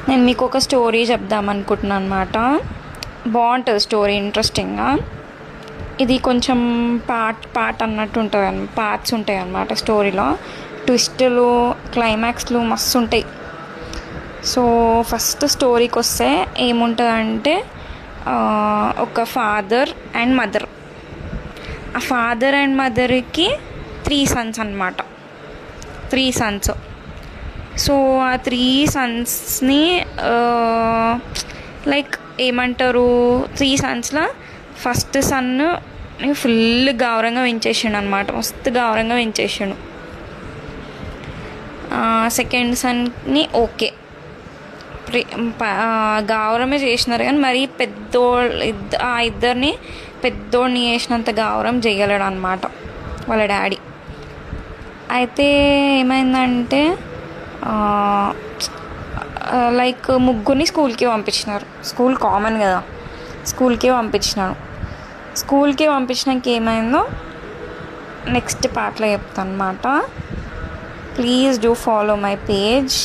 నేను మీకు ఒక స్టోరీ చెప్దాం అనుకుంటున్నాను అనమాట. బాగుంటుంది స్టోరీ, ఇంట్రెస్టింగ్గా. ఇది కొంచెం పార్ట్ అన్నట్టు ఉంటుంది, పార్ట్స్ ఉంటాయి అన్నమాట స్టోరీలో. ట్విస్టులు, క్లైమాక్స్లు మస్తు ఉంటాయి. సో ఫస్ట్ స్టోరీకి వస్తే ఏముంటుందంటే, ఒక ఫాదర్ అండ్ మదర్. ఆ ఫాదర్ అండ్ మదర్కి 3 సన్స్ అన్నమాట. 3 సన్స్. సో ఆ 3 సన్స్ని లైక్ ఏమంటారు, 3 సన్స్లో ఫస్ట్ సన్ ఫుల్ గౌరవంగా పెంచేసిండు అనమాట. మస్తు గౌరవంగా పెంచేసిండు. సెకండ్ సన్ని ఓకే గౌరవమే చేసినారు, కానీ మరీ ఆ ఇద్దరిని పెద్దోడిని చేసినంత గౌరవం చేయలేడు అనమాట వాళ్ళ డాడీ. అయితే ఏమైందంటే, లైక్ ముగ్గురిని స్కూల్కి పంపించినారు. స్కూల్ కామన్ కదా, స్కూల్కి పంపించినాక ఏమైందో నెక్స్ట్ పార్ట్లో చెప్తాను అనమాట. Please do follow my page.